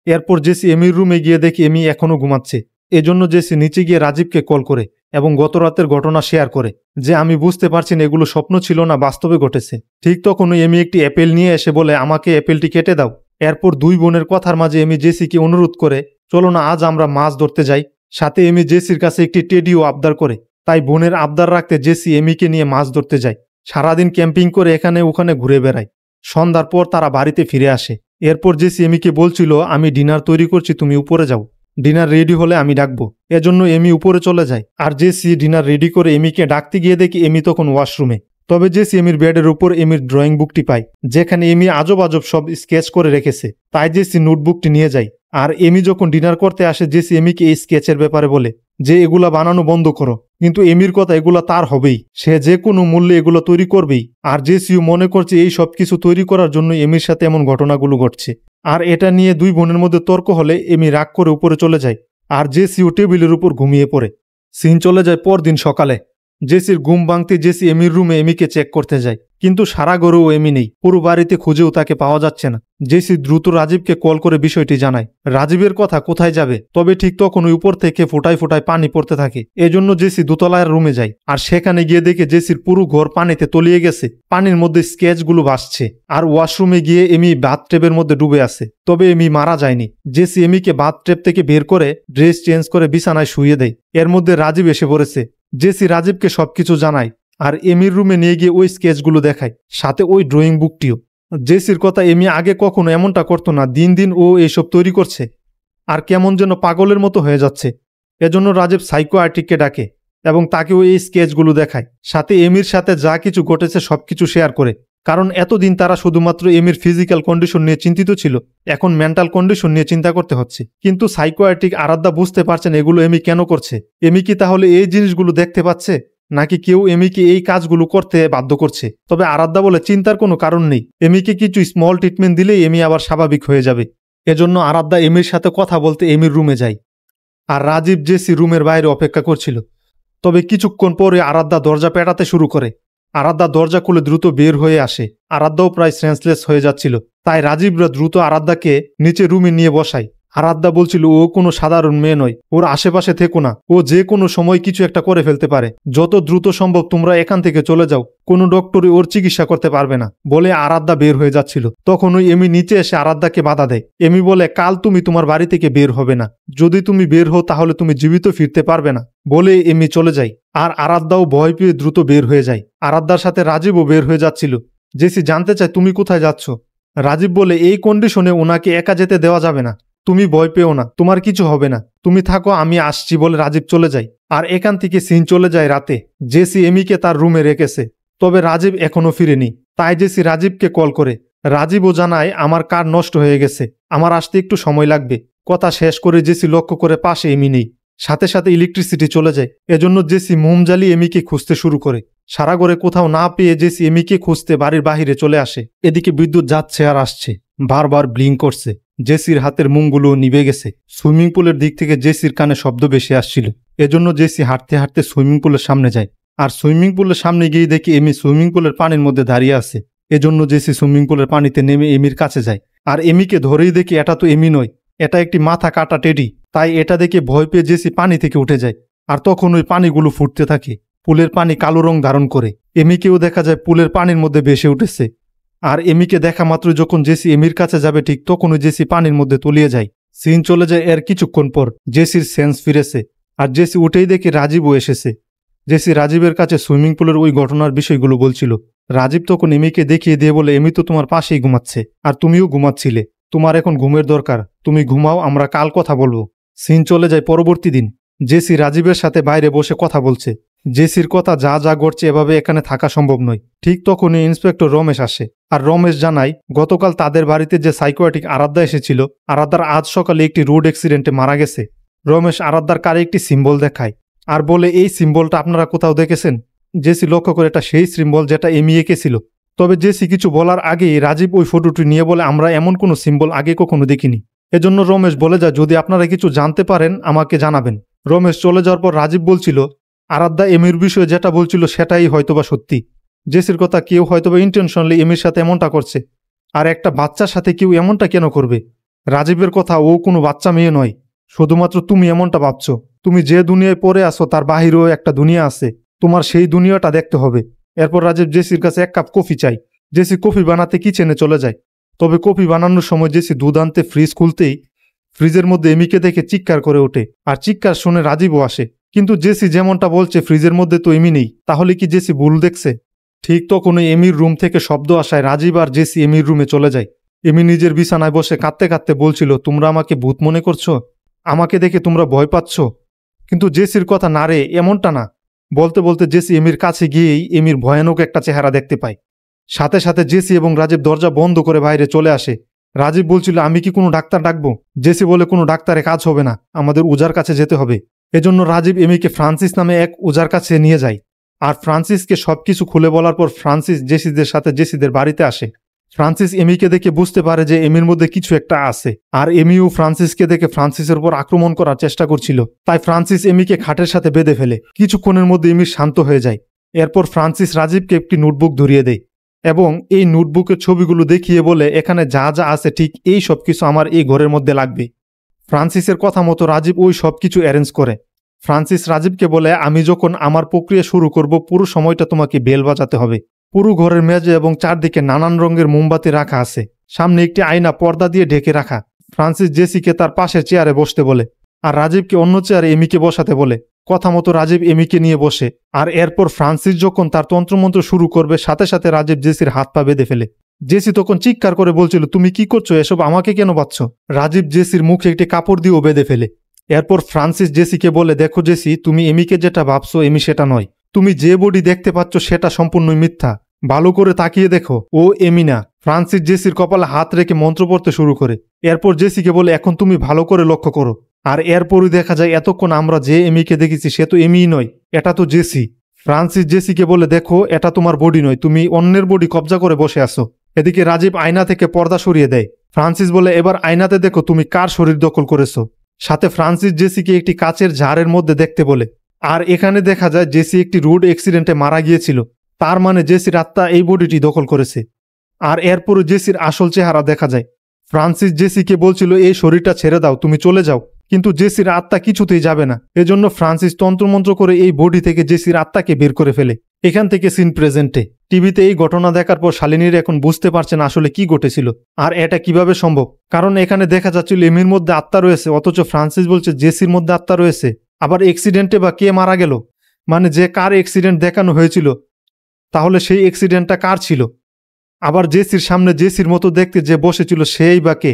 এরপর জেসি এমির রুমে গিয়ে দেখে এমি এখনও ঘুমাচ্ছে। এজন্য জেসি নিচে গিয়ে রাজীবকে কল করে এবং গত রাতের ঘটনা শেয়ার করে, যে আমি বুঝতে পারছি না এগুলো স্বপ্ন ছিল না বাস্তবে ঘটেছে। ঠিক তখনই এমি একটি অ্যাপেল নিয়ে এসে বলে আমাকে অ্যাপেলটি কেটে দাও। এরপর দুই বোনের কথার মাঝে এমি জেসিকে অনুরোধ করে চলো না আজ আমরা মাছ ধরতে যাই। সাথে এমি জেসির কাছে একটি টেডিও আবদার করে। তাই বোনের আবদার রাখতে জেসি এমিকে নিয়ে মাছ ধরতে যায়। সারাদিন ক্যাম্পিং করে এখানে ওখানে ঘুরে বেড়ায়। সন্ধ্যার পর তারা বাড়িতে ফিরে আসে। এরপর জেসি এমিকে বলছিল আমি ডিনার তৈরি করছি, তুমি উপরে যাও, ডিনার রেডি হলে আমি ডাকবো। এজন্য এমি উপরে চলে যায়। আর জেসি ডিনার রেডি করে এমিকে ডাকতে গিয়ে দেখি এমি তখন ওয়াশরুমে। তবে জেসি এমির বেডের উপর এমির ড্রয়িং বুকটি পায়, যেখানে এমি আজব আজব সব স্কেচ করে রেখেছে। তাই জেসি নোটবুকটি নিয়ে যায়। আর এমি যখন ডিনার করতে আসে জেসি এমিকে এই স্কেচের ব্যাপারে বলে যে এগুলা বানানো বন্ধ করো, কিন্তু এমির কথা এগুলা তার হবেই, সে যে কোনো মূল্যে এগুলো তৈরি করবেই। আর জেসিও মনে করছে এই সব কিছু তৈরি করার জন্য এমির সাথে এমন ঘটনাগুলো ঘটছে। আর এটা নিয়ে দুই বোনের মধ্যে তর্ক হলে এমি রাগ করে উপরে চলে যায়। আর জেসিও টেবিলের উপর ঘুমিয়ে পড়ে। সিন চলে যায় পরদিন সকালে। জেসির ঘুম ভাঙতে জেসি এমির রুমে এমিকে চেক করতে যায়, কিন্তু সারা ঘরেও এমি নেই। পুরো বাড়িতে খুঁজেও তাকে পাওয়া যাচ্ছে না। জেসি দ্রুত রাজীবকে কল করে বিষয়টি জানায়। রাজীবের কথা কোথায় যাবে, তবে ঠিক তখন ওই উপর থেকে ফোটায় ফোটায় পানি পড়তে থাকে। এজন্য জেসি দোতলার রুমে যায়। আর সেখানে গিয়ে দেখে জেসির পুরো ঘর পানিতে তলিয়ে গেছে, পানির মধ্যে স্কেচগুলো ভাসছে। আর ওয়াশরুমে গিয়ে এমি বাথট্যাবের মধ্যে ডুবে আছে। তবে এমি মারা যায়নি। জেসি এমিকে বাথট্যাব থেকে বের করে ড্রেস চেঞ্জ করে বিছানায় শুইয়ে দেয়। এর মধ্যে রাজীব এসে পড়েছে। জেসি রাজীবকে সবকিছু জানায় আর এমির রুমে নিয়ে গিয়ে ওই স্কেচগুলো দেখায়, সাথে ওই ড্রয়িং বুকটিও। জেসির কথা এমি আগে কখনো এমনটা করতো না, দিন দিন ও এইসব তৈরি করছে আর কেমন যেন পাগলের মতো হয়ে যাচ্ছে। এজন্য রাজীব সাইকোয়াট্রিককে ডাকে এবং তাকেও এই স্কেচগুলো দেখায়, সাথে এমির সাথে যা কিছু ঘটেছে সবকিছু শেয়ার করে। কারণ এতদিন তারা শুধুমাত্র এমির ফিজিক্যাল কন্ডিশন নিয়ে চিন্তিত ছিল, এখন মেন্টাল কন্ডিশন নিয়ে চিন্তা করতে হচ্ছে। কিন্তু সাইকোয়াট্রিক আরাধ্যা বুঝতে পারছেন এগুলো এমি কেন করছে। এমি কি তাহলে এই জিনিসগুলো দেখতে পাচ্ছে, নাকি কেউ এমিকে এই কাজগুলো করতে বাধ্য করছে? তবে আরাধ্যা বলে চিন্তার কোনো কারণ নেই, এমিকে কিছু স্মল ট্রিটমেন্ট দিলেই এমি আবার স্বাভাবিক হয়ে যাবে। এজন্য আরাধ্যা এমির সাথে কথা বলতে এমির রুমে যায়। আর রাজীব জেসি রুমের বাইরে অপেক্ষা করছিল। তবে কিছুক্ষণ পরে আরাধ্যা দরজা পেটাতে শুরু করে। আরাধ্যা দরজা খুলে দ্রুত বের হয়ে আসে। আরাধ্যাও প্রায় সেন্সলেস হয়ে যাচ্ছিল। তাই রাজীবরা দ্রুত আরাধ্যাকে নিচে রুমে নিয়ে বসায় আরাধ্যা বলছিল ও কোনো সাধারণ মেয়ে নয়, ওর আশেপাশে থেকো না, ও যে কোনো সময় কিছু একটা করে ফেলতে পারে, যত দ্রুত সম্ভব তোমরা এখান থেকে চলে যাও, কোনো ডক্টরই ওর চিকিৎসা করতে পারবে না বলে আরাধ্যা বের হয়ে যাচ্ছিল। তখন ওই এমি নিচে এসে আরাধ্যাকে বাধা দেয়। এমি বলে কাল তুমি তোমার বাড়ি থেকে বের হবে না, যদি তুমি বের হও তাহলে তুমি জীবিত ফিরতে পারবে না বলে এমি চলে যায়। আর আরাধ্যাও ভয় পেয়ে দ্রুত বের হয়ে যায়। আরাধ্যার সাথে রাজীবও বের হয়ে যাচ্ছিল। জেসি জানতে চায় তুমি কোথায় যাচ্ছ। রাজীব বলে এই কন্ডিশনে ওনাকে একা যেতে দেওয়া যাবে না, তুমি ভয় পেও না, তোমার কিছু হবে না, তুমি থাকো, আমি আসছি বলে রাজীব চলে যায়। আর এখান থেকে সিন চলে যায় রাতে। জেসি এমিকে তার রুমে রেখেছে, তবে রাজীব এখনো ফিরেনি। তাই জেসি রাজীবকে কল করে। রাজীবও জানায় আমার কার নষ্ট হয়ে গেছে, আমার আসতে একটু সময় লাগবে। কথা শেষ করে জেসি লক্ষ্য করে পাশে এমি নেই। সাথে সাথে ইলেকট্রিসিটি চলে যায়। এজন্য জেসি মোম জ্বালিয়ে এমিকে খুঁজতে শুরু করে। সারা ঘরে কোথাও না পেয়ে জেসি এমিকে খুঁজতে বাড়ির বাহিরে চলে আসে। এদিকে বিদ্যুৎ যাচ্ছে আর আসছে, বারবার ব্লিঙ্ক করছে। জেসির হাতের মোমগুলো নিভে গেছে। সুইমিং পুলের দিক থেকে জেসির কানে শব্দ বেশি আসছিল। এজন্য জেসি হাঁটতে হাঁটতে সুইমিং পুলের সামনে যায়। আর সুইমিং পুলের সামনে গিয়ে দেখি এমি সুইমিং পুলের পানির মধ্যে দাঁড়িয়ে আছে। এজন্য জেসি সুইমিং পুলের পানিতে নেমে এমির কাছে যায়। আর এমিকে ধরেই দেখি এটা তো এমি নয়, এটা একটি মাথা কাটা টেডি। তাই এটা দেখে ভয় পেয়ে জেসি পানি থেকে উঠে যায়। আর তখন ওই পানিগুলো ফুটতে থাকে। পুলের পানি কালো রং ধারণ করে। এমিকেও দেখা যায় পুলের পানির মধ্যে ভেসে উঠেছে। আর এমিকে দেখা মাত্র যখন জেসি এমির কাছে যাবে ঠিক তখনই জেসি পানির মধ্যে তলিয়ে যায়। সিন চলে যায় এর কিছুক্ষণ পর। জেসির সেন্স ফিরেছে। আর জেসি উঠেই দেখে রাজীবও এসেছে। জেসি রাজীবের কাছে সুইমিং পুলের ওই ঘটনার বিষয়গুলো বলছিল। রাজীব তখন এমিকে দেখিয়ে দিয়ে বলে এমি তো তোমার পাশেই ঘুমাচ্ছে, আর তুমিও ঘুমাচ্ছিলে, তোমার এখন ঘুমের দরকার, তুমি ঘুমাও, আমরা কাল কথা বলবো। সিন চলে যায় পরবর্তী দিন। জেসি রাজীবের সাথে বাইরে বসে কথা বলছে। জেসির কথা যা যা ঘটছে এভাবে এখানে থাকা সম্ভব নয়। ঠিক তখনই ইন্সপেক্টর রমেশ আসে। আর রমেশ জানায় গতকাল তাদের বাড়িতে যে সাইকোয়াটিক আরাধ্যা এসেছিল, আরাধ্যার আজ সকালে একটি রোড অ্যাক্সিডেন্টে মারা গেছে। রমেশ আরাধ্যার কারে একটি সিম্বল দেখায় আর বলে এই সিম্বলটা আপনারা কোথাও দেখেছেন। জেসি লক্ষ্য করে এটা সেই সিম্বল যেটা এমি এঁকেছিল। তবে জেসি কিছু বলার আগেই রাজীব ওই ফটোটি নিয়ে বলে আমরা এমন কোনো সিম্বল আগে কখনো দেখিনি। এজন্য রমেশ বলে যায় যদি আপনারা কিছু জানতে পারেন আমাকে জানাবেন। রমেশ চলে যাওয়ার পর রাজীব বলছিল আরাধ্যা এমির বিষয়ে যেটা বলছিল সেটাই হয়তোবা সত্যি। জেসির কথা কেউ হয়তোবা ইন্টেনশনালি এমির সাথে এমনটা করছে। আর একটা বাচ্চার সাথে কেউ এমনটা কেন করবে? রাজীবের কথা ও কোনো বাচ্চা মেয়ে নয়, শুধুমাত্র তুমি এমনটা ভাবছো। তুমি যে দুনিয়ায় পড়ে আসো তার বাহিরেও একটা দুনিয়া আছে, তোমার সেই দুনিয়াটা দেখতে হবে। এরপর রাজীব জেসির কাছে এক কাপ কফি চাই। জেসি কফি বানাতে কিচেনে চলে যায়। তবে কফি বানানোর সময় জেসি দুধ আনতে ফ্রিজ খুলতেই ফ্রিজের মধ্যে এমিকে দেখে চিৎকার করে ওঠে। আর চিৎকার শুনে রাজীবও আসে। কিন্তু জেসি যেমনটা বলছে ফ্রিজের মধ্যে তো এমি নেই, তাহলে কি জেসি ভুল দেখছে? ঠিক তখনই এমির রুম থেকে শব্দ আসায় রাজীব আর জেসি এমির রুমে চলে যায়। এমি নিজের বিছানায় বসে কাঁদতে কাঁদতে বলছিল তোমরা আমাকে ভূত মনে করছো, আমাকে দেখে তোমরা ভয় পাচ্ছ। কিন্তু জেসির কথা না রে, এমনটা না। বলতে বলতে জেসি এমির কাছে গিয়েই এমির ভয়ানক একটা চেহারা দেখতে পায়। সাথে সাথে জেসি এবং রাজীব দরজা বন্ধ করে বাইরে চলে আসে। রাজীব বলছিল আমি কি কোনো ডাক্তার ডাকবো? জেসি বলে কোনো ডাক্তারে কাজ হবে না, আমাদের ওঝার কাছে যেতে হবে। এজন্য রাজীব এমিকে ফ্রান্সিস নামে এক ওঝার কাছে নিয়ে যায়। আর ফ্রান্সিসকে সবকিছু খুলে বলার পর ফ্রান্সিস জেসিদের সাথে জেসিদের বাড়িতে আসে। ফ্রান্সিস এমিকে দেখে বুঝতে পারে যে এমির মধ্যে কিছু একটা আছে। আর এমিও ফ্রান্সিসকে দেখে ফ্রান্সিসের উপর আক্রমণ করার চেষ্টা করছিল। তাই ফ্রান্সিস এমিকে খাটের সাথে বেঁধে ফেলে। কিছুক্ষণের মধ্যে এমি শান্ত হয়ে যায়। এরপর ফ্রান্সিস রাজীবকে একটি নোটবুক ধরিয়ে দেয় এবং এই নোটবুকের ছবিগুলো দেখিয়ে বলে এখানে যা যা আছে ঠিক এই সব কিছু আমার এই ঘরের মধ্যে লাগবে। ফ্রান্সিসের কথা মতো রাজীব ওই সব কিছু অ্যারেঞ্জ করে। ফ্রান্সিস রাজীবকে বলে আমি যখন আমার প্রক্রিয়া শুরু করব পুরো সময়টা তোমাকে বেল বাজাতে হবে। পুরো ঘরের মেঝে এবং চারদিকে নানান রঙের মোমবাতি রাখা আছে। সামনে একটি আয়না পর্দা দিয়ে ঢেকে রাখা। ফ্রান্সিস জেসিকে তার পাশের চেয়ারে বসতে বলে আর রাজীবকে অন্য চেয়ারে এমিকে বসাতে বলে। কথা মতো রাজীব এমিকে নিয়ে বসে। আর এরপর ফ্রান্সিস যখন তার তন্ত্রমন্ত্র শুরু করবে সাথে সাথে রাজীব জেসির হাত পা বেঁধে ফেলে। জেসি তখন চিৎকার করে বলছিল তুমি কি করছো, এসব আমাকে কেন বাঁধছ? রাজীব জেসির মুখে একটি কাপড় দিয়েও বেঁধে ফেলে। এরপর ফ্রান্সিস জেসিকে বলে দেখো জেসি, তুমি এমিকে যেটা ভাবছো এমি সেটা নয়। তুমি যে বডি দেখতে পাচ্ছ সেটা সম্পূর্ণই মিথ্যা। ভালো করে তাকিয়ে দেখো, ও এমি না। ফ্রান্সিস জেসির কপালে হাত রেখে মন্ত্র পড়তে শুরু করে। এরপর জেসিকে বলে এখন তুমি ভালো করে লক্ষ্য করো। আর এরপরই দেখা যায় এতক্ষণ আমরা যে এমিকে দেখেছি সে তো এমিই নয়, এটা তো জেসি। ফ্রান্সিস জেসিকে বলে দেখো এটা তোমার বডি নয়, তুমি অন্যের বডি কবজা করে বসে আছো। এদিকে রাজীব আয়না থেকে পর্দা সরিয়ে দেয়। ফ্রান্সিস বলে এবার আয়নাতে দেখো তুমি কার শরীর দখল করেছো। সাথে ফ্রান্সিস জেসিকে একটি কাচের জারের মধ্যে দেখতে বলে। আর এখানে দেখা যায় জেসি একটি রোড অ্যাক্সিডেন্টে মারা গিয়েছিল, তার মানে জেসির আত্মা এই বডিটি দখল করেছে। আর এরপরও জেসির আসল চেহারা দেখা যায়। ফ্রান্সিস জেসিকে বলছিল এই শরীরটা ছেড়ে দাও, তুমি চলে যাও, কিন্তু জেসির আত্মা কিছুতেই যাবে না। এজন্য ফ্রান্সিস তন্ত্রমন্ত্র করে এই বডি থেকে জেসির আত্মাকে বের করে ফেলে। এখান থেকে সিন প্রেজেন্টে। টিভিতে এই ঘটনা দেখার পর শালিনীর এখন বুঝতে পারছেন আসলে কি ঘটেছিল আর এটা কিভাবে সম্ভব। কারণ এখানে দেখা যাচ্ছিল এমির মধ্যে আত্মা রয়েছে, অথচ ফ্রান্সিস বলছে জেসির মধ্যে আত্মা রয়েছে। আবার অ্যাক্সিডেন্টে বা কে মারা গেল, মানে যে কার অ্যাক্সিডেন্ট দেখানো হয়েছিল, তাহলে সেই অ্যাক্সিডেন্টটা কার ছিল? আবার জেসির সামনে জেসির মতো দেখতে যে বসেছিল সেই বা কে?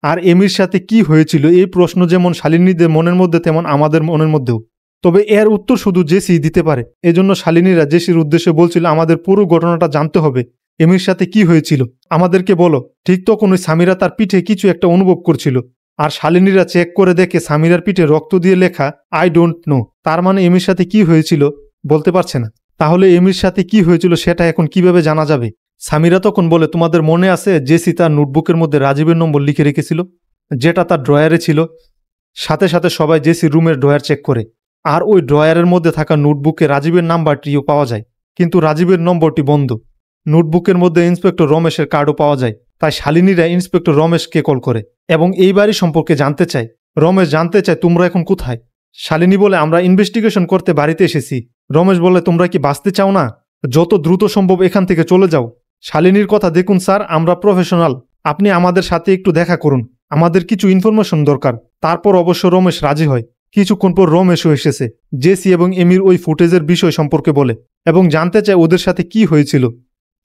আর এমির সাথে কি হয়েছিল, এই প্রশ্ন যেমন শালিনীদের মনের মধ্যে তেমন আমাদের মনের মধ্যেও। তবে এর উত্তর শুধু জেসি দিতে পারে। এজন্য শালিনীরা জেসির উদ্দেশ্যে বলছিল আমাদের পুরো ঘটনাটা জানতে হবে, এমির সাথে কি হয়েছিল, আমাদেরকে বলো। ঠিক তখন ওই সামিরা তার পিঠে কিছু একটা অনুভব করছিল, আর শালিনীরা চেক করে দেখে সামিরার পিঠে রক্ত দিয়ে লেখা আই ডোন্ট নো। তার মানে এমির সাথে কি হয়েছিল বলতে পারছে না। তাহলে এমির সাথে কি হয়েছিল সেটা এখন কিভাবে জানা যাবে? সামিরা তখন বলে তোমাদের মনে আছে জেসি তার নোটবুকের মধ্যে রাজীবের নম্বর লিখে রেখেছিল, যেটা তার ড্রয়ারে ছিল। সাথে সাথে সবাই জেসির রুমের ড্রয়ার চেক করে, আর ওই ড্রয়ারের মধ্যে থাকা নোটবুকে রাজীবের নাম্বারটিও পাওয়া যায়, কিন্তু রাজীবের নম্বরটি বন্ধ। নোটবুকের মধ্যে ইন্সপেক্টর রমেশের কার্ডও পাওয়া যায়। তাই শালিনীরা ইন্সপেক্টর রমেশকে কল করে এবং এই বাড়ি সম্পর্কে জানতে চায়। রমেশ জানতে চায় তোমরা এখন কোথায়। শালিনী বলে আমরা ইনভেস্টিগেশন করতে বাড়িতে এসেছি। রমেশ বলে তোমরা কি বাঁচতে চাও না? যত দ্রুত সম্ভব এখান থেকে চলে যাও। শালিনীর কথা দেখুন স্যার, আমরা প্রফেশনাল, আপনি আমাদের সাথে একটু দেখা করুন, আমাদের কিছু ইনফরমেশন দরকার। তারপর অবশ্য রমেশ রাজি হয়। কিছুক্ষণ পর রমেশও এসেছে। জেসি এবং এমির ওই ফুটেজের বিষয় সম্পর্কে বলে এবং জানতে চায় ওদের সাথে কি হয়েছিল।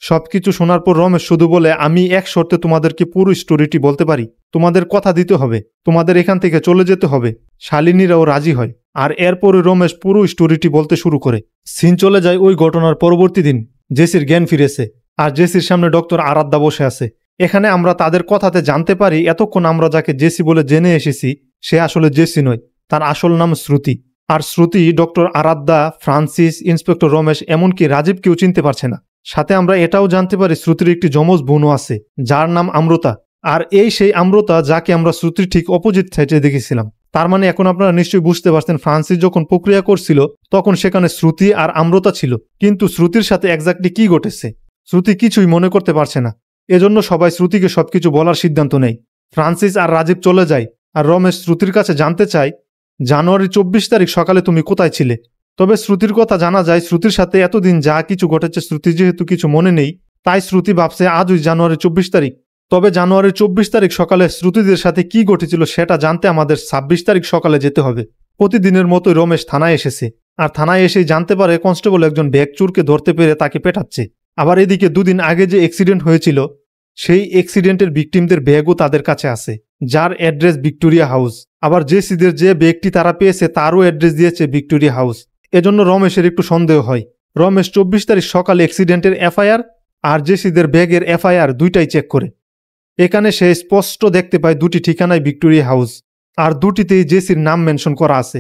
সবকিছু শোনার পর রমেশ শুধু বলে আমি এক শর্তে তোমাদেরকে পুরো স্টোরিটি বলতে পারি, তোমাদের কথা দিতে হবে, তোমাদের এখান থেকে চলে যেতে হবে। শালিনীরাও রাজি হয়, আর এরপরে রমেশ পুরো স্টোরিটি বলতে শুরু করে। সিন চলে যায় ওই ঘটনার পরবর্তী দিন। জেসির জ্ঞান ফিরেছে, আর জেসির সামনে ডক্টর আরাধ্যা বসে আছে। এখানে আমরা তাদের কথাতে জানতে পারি এতক্ষণ আমরা যাকে জেসি বলে জেনে এসেছি সে আসলে জেসি নয়, তার আসল নাম শ্রুতি। আর শ্রুতি ডক্টর আরাধ্যা, ফ্রান্সিস, ইন্সপেক্টর রমেশ, এমনকি রাজীবকেও চিনতে পারছে না। সাথে আমরা এটাও জানতে পারি শ্রুতির একটি যমজ বোনও আছে যার নাম আমরতা। আর এই সেই আমরতা যাকে আমরা শ্রুতির ঠিক অপোজিট সাইডে দেখেছিলাম। তার মানে এখন আপনারা নিশ্চয়ই বুঝতে পারছেন ফ্রান্সিস যখন প্রক্রিয়া করছিল তখন সেখানে শ্রুতি আর আমরতা ছিল, কিন্তু শ্রুতির সাথে এক্স্যাক্টলি কি ঘটেছে শ্রুতি কিছুই মনে করতে পারছে না। এজন্য সবাই শ্রুতিকে সবকিছু বলার সিদ্ধান্ত নেয়। ফ্রান্সিস আর রাজীব চলে যায়, আর রমেশ শ্রুতির কাছে জানতে চায় জানুয়ারি 24 তারিখ সকালে তুমি কোথায় ছিলে। তবে শ্রুতির কথা জানা যায় শ্রুতির সাথে এতদিন যা কিছু ঘটেছে শ্রুতি যেহেতু কিছু মনে নেই, তাই শ্রুতি ভাবছে আজই জানুয়ারি 24 তারিখ। তবে জানুয়ারি 24 তারিখ সকালে শ্রুতিদের সাথে কি ঘটেছিল সেটা জানতে আমাদের 26 তারিখ সকালে যেতে হবে। প্রতিদিনের মতোই রমেশ থানায় এসেছে, আর থানায় এসেই জানতে পারে কনস্টেবল একজন ব্যাগ চোরকে ধরতে পেরে তাকে পেটাচ্ছে। আবার এদিকে দুদিন আগে যে অ্যাক্সিডেন্ট হয়েছিল সেই অ্যাক্সিডেন্টের ভিকটিমদের ব্যাগও তাদের কাছে আছে, যার অ্যাড্রেস ভিক্টোরিয়া হাউস। আবার জেসিদের যে ব্যাগটি তারা পেয়েছে তারও অ্যাড্রেস দিয়েছে ভিক্টোরিয়া হাউস। এজন্য রমেশের একটু সন্দেহ হয়। রমেশ 24 তারিখ সকালে অ্যাক্সিডেন্টের এফআইআর আর জেসিদের ব্যাগের এফআইআর দুইটাই চেক করে। এখানে সে স্পষ্ট দেখতে পায় দুটি ঠিকানায় ভিক্টোরিয়া হাউস, আর দুটিতেই জেসির নাম মেনশন করা আছে।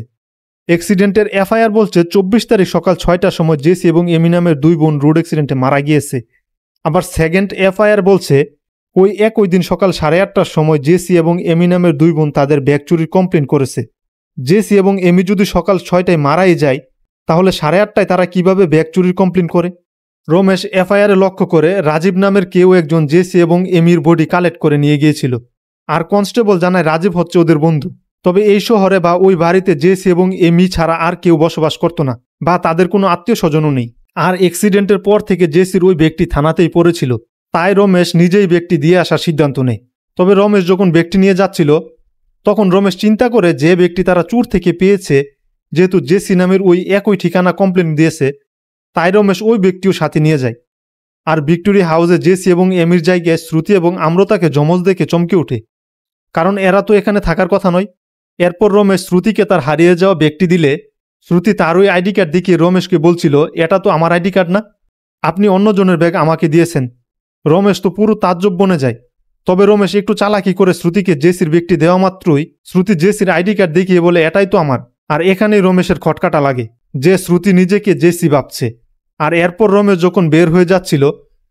অ্যাক্সিডেন্টের এফআইআর বলছে 24 তারিখ সকাল 6টার সময় জেসি এবং এমি নামের দুই বোন রোড অ্যাক্সিডেন্টে মারা গিয়েছে। আবার সেকেন্ড এফআইআর বলছে ওই একই দিন সকাল 8:30টার সময় জেসি এবং এমি নামের দুই বোন তাদের ব্যাগ চুরির কমপ্লেন করেছে। জেসি এবং এমি যদি সকাল 6টায় মারাই যায় তাহলে 8:30টায় তারা কিভাবে ব্যাগ চুরির কমপ্লেন করে? রমেশ এফআইআরে লক্ষ্য করে রাজীব নামের কেউ একজন জেসি এবং এমির বডি কালেক্ট করে নিয়ে গিয়েছিল, আর কনস্টেবল জানায় রাজীব হচ্ছে ওদের বন্ধু। তবে এই শহরে বা ওই বাড়িতে জেসি এবং এমি ছাড়া আর কেউ বসবাস করত না, বা তাদের কোনো আত্মীয় স্বজনও নেই। আর অ্যাক্সিডেন্টের পর থেকে জেসির ওই ব্যক্তি থানাতেই পড়েছিল, তাই রমেশ নিজেই ব্যক্তি দিয়ে আসার সিদ্ধান্ত নেয়। তবে রমেশ যখন ব্যক্তি নিয়ে যাচ্ছিল তখন রমেশ চিন্তা করে যে ব্যক্তি তারা চুর থেকে পেয়েছে, যেহেতু জেসি নামের ওই একই ঠিকানা কমপ্লেন দিয়েছে, তাই রমেশ ওই ব্যক্তিও সাথে নিয়ে যায়। আর ভিক্টোরিয়া হাউসে জেসি এবং এমির জায়গায় শ্রুতি এবং আমরতাকে যমজ দেখে চমকে ওঠে, কারণ এরা তো এখানে থাকার কথা নয়। এরপর রমেশ শ্রুতিকে তার হারিয়ে যাওয়া ব্যক্তি দিলে শ্রুতি তার ওই আইডি কার্ড দেখিয়ে রমেশকে বলছিল এটা তো আমার আইডি কার্ড না, আপনি অন্যজনের ব্যাগ আমাকে দিয়েছেন। রমেশ তো পুরো তাজ্জব বনে যায়। তবে রমেশ একটু চালাকি করে শ্রুতিকে জেসির ব্যক্তি দেওয়া মাত্রই শ্রুতি জেসির আইডি কার্ড দেখিয়ে বলে এটাই তো আমার। আর এখানেই রমেশের খটকাটা লাগে যে শ্রুতি নিজেকে জেসি ভাবছে। আর এরপর রমেশ যখন বের হয়ে যাচ্ছিল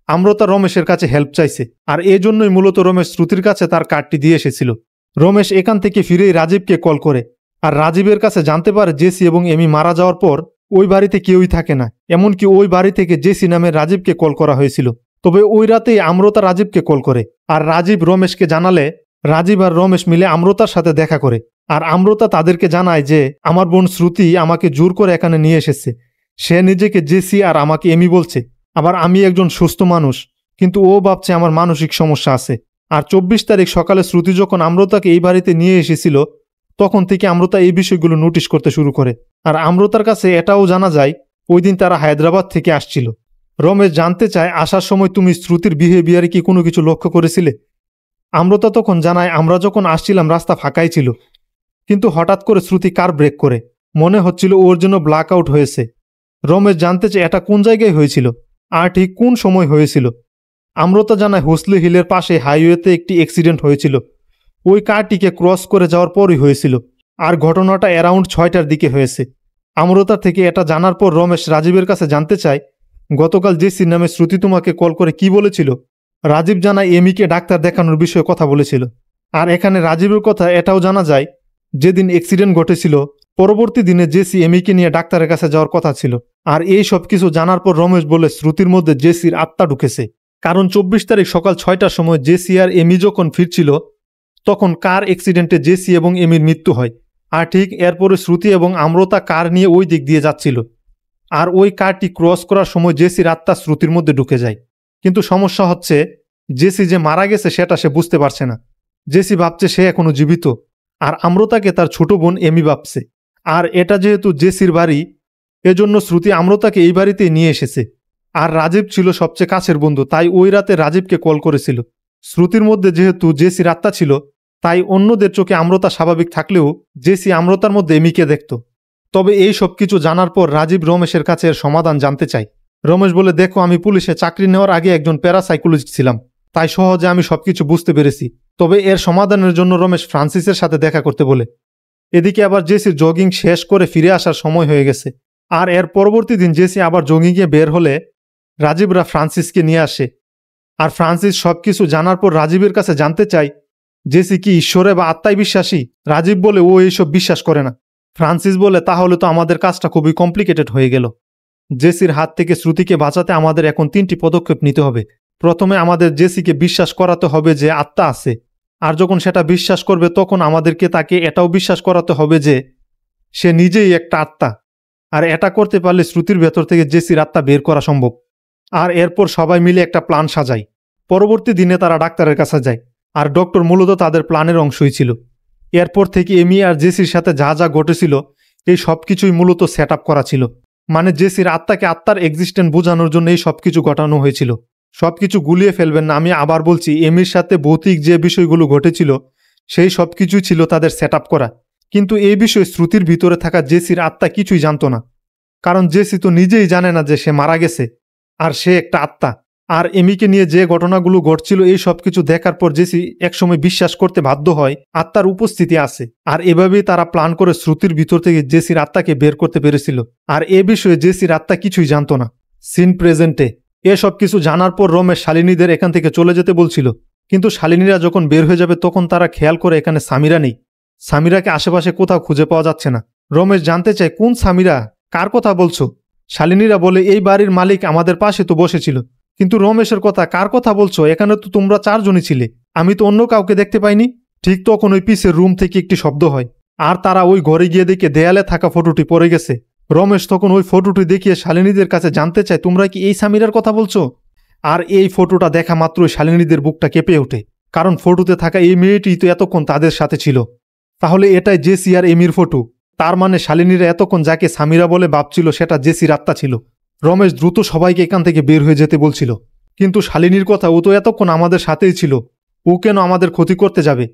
আমরতা রমেশের কাছে হেল্প চাইছে, আর এই জন্যই মূলত রমেশ শ্রুতির কাছে তার কার্ডটি দিয়ে এসেছিল। রমেশ এখান থেকে ফিরেই রাজীবকে কল করে, আর রাজীবের কাছে জানতে পারে জেসি এবং এমি মারা যাওয়ার পর ওই বাড়িতে কেউই থাকে না, এমনকি ওই বাড়ি থেকে জেসি নামে রাজীবকে কল করা হয়েছিল। তবে ওই রাতেই আমরতা রাজীবকে কল করে, আর রাজীব রমেশকে জানালে রাজীব আর রমেশ মিলে আমরতার সাথে দেখা করে। আর আমরতা তাদেরকে জানায় যে আমার বোন শ্রুতি আমাকে জোর করে এখানে নিয়ে এসেছে। সে নিজেকে জেসি আর আমাকে এমি বলছে। আবার আমি একজন সুস্থ মানুষ, কিন্তু ও ভাবছে আমার মানসিক সমস্যা আছে। আর 24 তারিখ সকালে শ্রুতি যখন আমরতাকে এই বাড়িতে নিয়ে এসেছিল, তখন থেকে আমরতা এই বিষয়গুলো নোটিশ করতে শুরু করে। আর আমরতার কাছে এটাও জানা যায় ওই দিন তারা হায়দ্রাবাদ থেকে আসছিল। রমেশ জানতে চায় আসার সময় তুমি শ্রুতির বিহেভিয়ারে কি কোনো কিছু লক্ষ্য করেছিলে? আমরতা তখন জানায় আমরা যখন আসছিলাম রাস্তা ফাঁকাই ছিল, কিন্তু হঠাৎ করে শ্রুতি কার ব্রেক করে। মনে হচ্ছিল ওর জন্য ব্ল্যাক আউট হয়েছে। রমেশ জানতে চায় এটা কোন জায়গায় হয়েছিল আর ঠিক কোন সময় হয়েছিল। আমরতা জানায় হোসলে হিলের পাশে হাইওয়েতে একটি অ্যাক্সিডেন্ট হয়েছিল। ওই কারটিকে ক্রস করে যাওয়ার পরই হয়েছিল, আর ঘটনাটা অ্যারাউন্ড 6টার দিকে হয়েছে। আমরতা থেকে এটা জানার পর রমেশ রাজীবের কাছে জানতে চায় গতকাল জেসির নামে শ্রুতি তোমাকে কল করে কি বলেছিল। রাজীব জানায় এমিকে ডাক্তার দেখানোর বিষয়ে কথা বলেছিল। আর এখানে রাজীবের কথা এটাও জানা যায় যেদিন অ্যাক্সিডেন্ট ঘটেছিল পরবর্তী দিনে জেসি এমিকে নিয়ে ডাক্তারের কাছে যাওয়ার কথা ছিল। আর এই সব কিছু জানার পর রমেশ বলে শ্রুতির মধ্যে জেসির আত্মা ঢুকেছে, কারণ 24 তারিখ সকাল 6টার সময় জেসি আর এমি যখন ফিরছিল তখন কার অ্যাক্সিডেন্টে জেসি এবং এমির মৃত্যু হয়। আর ঠিক এরপরে শ্রুতি এবং আমরতা কার নিয়ে ওই দিক দিয়ে যাচ্ছিল, আর ওই কারটি ক্রস করার সময় জেসির আত্মা শ্রুতির মধ্যে ঢুকে যায়। কিন্তু সমস্যা হচ্ছে জেসি যে মারা গেছে সেটা সে বুঝতে পারছে না। জেসি ভাবছে সে এখনো জীবিত, আর আমরতাকে তার ছোট বোন এমি ভাবছে। আর এটা যেহেতু জেসির বাড়ি, এজন্য শ্রুতি আমরতাকে এই বাড়িতেই নিয়ে এসেছে। আর রাজীব ছিল সবচেয়ে কাছের বন্ধু, তাই ওই রাতে রাজীবকে কল করেছিল। শ্রুতির মধ্যে যেহেতু জেসির আত্মা ছিল, তাই অন্যদের চোখে আমরতা স্বাভাবিক থাকলেও জেসি আমরতার মধ্যে এমিকে দেখত। তবে এই সব কিছু জানার পর রাজীব রমেশের কাছে এর সমাধান জানতে চায়। রমেশ বলে দেখো আমি পুলিশে চাকরি নেওয়ার আগে একজন প্যারাসাইকোলজিস্ট ছিলাম, তাই সহজে আমি সবকিছু বুঝতে পেরেছি। তবে এর সমাধানের জন্য রমেশ ফ্রান্সিসের সাথে দেখা করতে বলে। এদিকে আবার জেসির জগিং শেষ করে ফিরে আসার সময় হয়ে গেছে। আর এর পরবর্তী দিন জেসি আবার জগিংয়ে বের হলে রাজীবরা ফ্রান্সিসকে নিয়ে আসে। আর ফ্রান্সিস সবকিছু জানার পর রাজীবের কাছে জানতে চায় জেসি কি ঈশ্বরে বা আত্মায় বিশ্বাসী। রাজীব বলে ও এইসব বিশ্বাস করে না। ফ্রান্সিস বলে তাহলে তো আমাদের কাজটা খুবই কমপ্লিকেটেড হয়ে গেল। জেসির হাত থেকে শ্রুতিকে বাঁচাতে আমাদের এখন 3টি পদক্ষেপ নিতে হবে। প্রথমে আমাদের জেসিকে বিশ্বাস করাতে হবে যে আত্মা আছে, আর যখন সেটা বিশ্বাস করবে তখন আমাদেরকে তাকে এটাও বিশ্বাস করাতে হবে যে সে নিজেই একটা আত্মা। আর এটা করতে পারলে শ্রুতির ভেতর থেকে জেসির আত্মা বের করা সম্ভব। আর এরপর সবাই মিলে একটা প্ল্যান সাজায়। পরবর্তী দিনে তারা ডাক্তারের কাছে যায়, আর ডক্টর মূলত তাদের প্ল্যানের অংশই ছিল। এরপর থেকে এমি আর জেসির সাথে যা যা ঘটেছিল এই সব কিছুই মূলত সেট আপ করা ছিল। মানে জেসির আত্মাকে আত্মার এক্সিস্টেন্স বোঝানোর জন্য এই সব কিছু ঘটানো হয়েছিল। সব কিছু গুলিয়ে ফেলবেন না, আমি আবার বলছি, এমির সাথে ভৌতিক যে বিষয়গুলো ঘটেছিল সেই সব কিছুই ছিল তাদের সেট আপ করা। কিন্তু এই বিষয়ে শ্রুতির ভিতরে থাকা জেসির আত্মা কিছুই জানত না, কারণ জেসি তো নিজেই জানে না যে সে মারা গেছে আর সে একটা আত্মা। আর এমিকে নিয়ে যে ঘটনাগুলো ঘটছিল এই সব কিছু দেখার পর জেসি একসময় বিশ্বাস করতে বাধ্য হয় আত্মার উপস্থিতি আছে। আর এভাবেই তারা প্ল্যান করে শ্রুতির ভিতর থেকে জেসির আত্মাকে বের করতে পেরেছিল। আর এ বিষয়ে জেসির আত্মা কিছুই জানত না। সিন প্রেজেন্টে এসব কিছু জানার পর রমেশ শালিনীদের এখান থেকে চলে যেতে বলছিল, কিন্তু শালিনীরা যখন বের হয়ে যাবে তখন তারা খেয়াল করে এখানে সামিরা নেই। সামিরাকে আশেপাশে কোথাও খুঁজে পাওয়া যাচ্ছে না। রমেশ জানতে চায় কোন সামিরা, কার কথা বলছো? শালিনীরা বলে এই বাড়ির মালিক আমাদের পাশে তো বসেছিল। কিন্তু রমেশের কথা, কার কথা বলছো? এখানে তো তোমরা 4 জনই ছিলে, আমি তো অন্য কাউকে দেখতে পাইনি। ঠিক তখন ওই পিসের রুম থেকে একটি শব্দ হয়, আর তারা ওই ঘরে গিয়ে দেখে দেয়ালে থাকা ফটোটি পড়ে গেছে। রমেশ তখন ওই ফটোটি দেখিয়ে শালিনীদের কাছে জানতে চায় তোমরা কি এই সামিরার কথা বলছো? আর এই ফটোটা দেখা মাত্রই শালিনীদের বুকটা কেঁপে ওঠে, কারণ ফটোতে থাকা এই মেয়েটি তো এতক্ষণ তাদের সাথে ছিল। তাহলে এটাই জেসি আর এমির ফটো। তার মানে শালিনীরা এতক্ষণ যাকে সামিরা বলে ভাবছিল সেটা জেসির আত্মা ছিল। রমেশ দ্রুত সবাইকে এখান থেকে বের হয়ে যেতে বলছিল, কিন্তু শালিনীর কথা, ও তো এতক্ষণ আমাদের সাথেই ছিল, ও কেন আমাদের ক্ষতি করতে যাবে?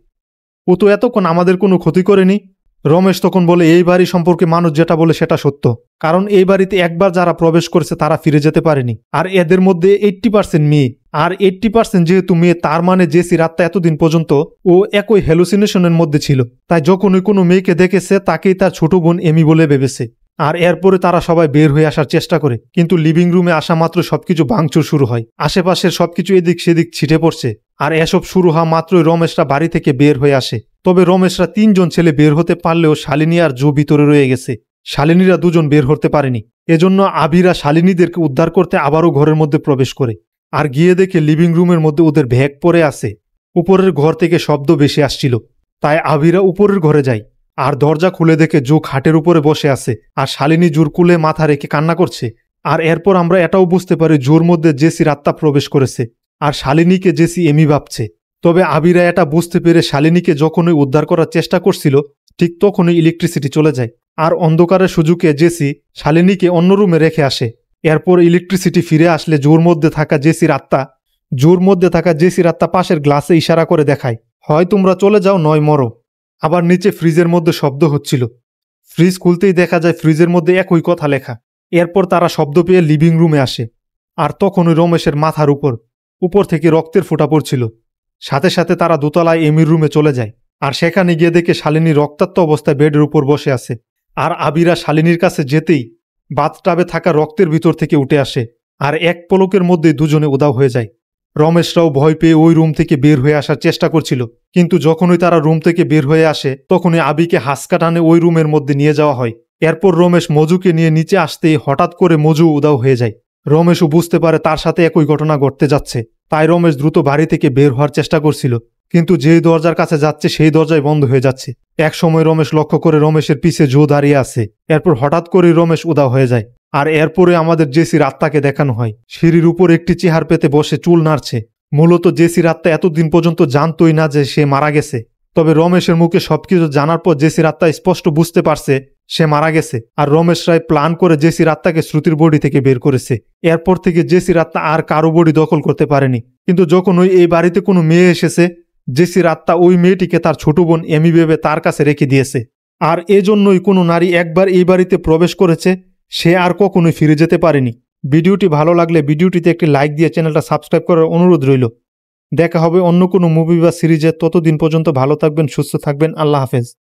ও তো এতক্ষণ আমাদের কোনো ক্ষতি করেনি। রমেশ তখন বলে এই বাড়ি সম্পর্কে মানুষ যেটা বলে সেটা সত্য, কারণ এই বাড়িতে একবার যারা প্রবেশ করেছে তারা ফিরে যেতে পারেনি। আর এদের মধ্যে 80% মেয়ে, আর 80% যেহেতু মেয়ে, তার মানে জেসির আত্মা এতদিন পর্যন্ত ও একই হ্যালুসিনেশনের মধ্যে ছিল। তাই যখন ওই কোনো মেয়েকে দেখেছে তাকেই তার ছোট বোন এমি বলে ভেবেছে। আর এরপরে তারা সবাই বের হয়ে আসার চেষ্টা করে, কিন্তু লিভিং রুমে আসা মাত্র সবকিছু ভাঙচুর শুরু হয়। আশেপাশের সবকিছু এদিক সেদিক ছিটে পড়ছে। আর এসব শুরু হওয়া মাত্রই রমেশরা বাড়ি থেকে বের হয়ে আসে। তবে রমেশরা 3 জন ছেলে বের হতে পারলেও শালিনী আর জো ভিতরে রয়ে গেছে। শালিনীরা 2 জন বের হতে পারেনি। এজন্য আবিরা শালিনীদেরকে উদ্ধার করতে আবারও ঘরের মধ্যে প্রবেশ করে। আর গিয়ে দেখে লিভিং রুমের মধ্যে ওদের ব্যাগ পড়ে আছে। উপরের ঘর থেকে শব্দ বেশি আসছিল, তাই আবিরা উপরের ঘরে যায়। আর দরজা খুলে দেখে জো খাটের উপরে বসে আছে আর শালিনী জোর কুলে মাথা রেখে কান্না করছে। আর এরপর আমরা এটাও বুঝতে পারি জোর মধ্যে জেসির আত্মা প্রবেশ করেছে আর শালিনীকে জেসি এমি ভাবছে। তবে আবিরা এটা বুঝতে পেরে শালিনীকে যখনই উদ্ধার করার চেষ্টা করছিল ঠিক তখনই ইলেকট্রিসিটি চলে যায়। আর অন্ধকারের সুযোগে জেসি শালিনীকে অন্য রুমে রেখে আসে। এরপর ইলেকট্রিসিটি ফিরে আসলে জোর মধ্যে থাকা জেসির আত্মা পাশের গ্লাসে ইশারা করে দেখায়, হয় তোমরা চলে যাও নয় মরো। আবার নিচে ফ্রিজের মধ্যে শব্দ হচ্ছিল। ফ্রিজ খুলতেই দেখা যায় ফ্রিজের মধ্যে একই কথা লেখা। এরপর তারা শব্দ পেয়ে লিভিং রুমে আসে। আর তখনই রমেশের মাথার উপর থেকে রক্তের ফোঁটা পড়ছিল। সাথে সাথে তারা দোতলায় এমির রুমে চলে যায়। আর সেখানে গিয়ে দেখে শালিনী রক্তাক্ত অবস্থায় বেডের উপর বসে আছে। আর আবিরা শালিনীর কাছে যেতেই বাথটাবে থাকা রক্তের ভিতর থেকে উঠে আসে। আর এক পলকের মধ্যেই দুজনে উধাও হয়ে যায়। রমেশরাও ভয় পেয়ে ওই রুম থেকে বের হয়ে আসার চেষ্টা করছিল, কিন্তু যখনই তারা রুম থেকে বের হয়ে আসে তখনই আবিকে হাসকা টানে ওই রুমের মধ্যে নিয়ে যাওয়া হয়। এরপর রমেশ মজুকে নিয়ে নিচে আসতেই হঠাৎ করে মজু উধাও হয়ে যায়। রমেশও বুঝতে পারে তার সাথে একই ঘটনা ঘটতে যাচ্ছে, তাই রমেশ দ্রুত বাড়ি থেকে বের হওয়ার চেষ্টা করছিল, কিন্তু যেই দরজার কাছে যাচ্ছে সেই দরজায় বন্ধ হয়ে যাচ্ছে। এক সময় রমেশ লক্ষ্য করে রমেশের পিছে জো দাঁড়িয়ে আছে। এরপর হঠাৎ করে রমেশ উধাও হয়ে যায়। আর এরপরে আমাদের জেসির আত্মাকে দেখানো হয় সিঁড়ির উপর একটি চেহার পেতে বসে চুল নাড়ছে। মূলত জেসির আত্মা এতদিন পর্যন্ত জানতই না যে সে মারা গেছে। তবে রমেশের মুখে সবকিছু জানার পর জেসির আত্মা স্পষ্ট বুঝতে পারছে সে মারা গেছে। আর রমেশ রায় প্ল্যান করে জেসির আত্মাকে শ্রুতির বডি থেকে বের করেছে। এরপর থেকে জেসির আত্মা আর কারো বডি দখল করতে পারেনি। কিন্তু যখন এই বাড়িতে কোনো মেয়ে এসেছে, জেসির আত্মা ওই মেয়েটিকে তার ছোট বোন এমি ভেবে তার কাছে রেখে দিয়েছে। আর এজন্যই কোনো নারী একবার এই বাড়িতে প্রবেশ করেছে সে আর কখনোই ফিরে যেতে পারেনি। ভিডিওটি ভালো লাগলে ভিডিওটিতে একটি লাইক দিয়ে চ্যানেলটা সাবস্ক্রাইব করার অনুরোধ রইল। দেখা হবে অন্য কোনো মুভি বা সিরিজে। ততদিন পর্যন্ত ভালো থাকবেন, সুস্থ থাকবেন। আল্লাহ হাফেজ।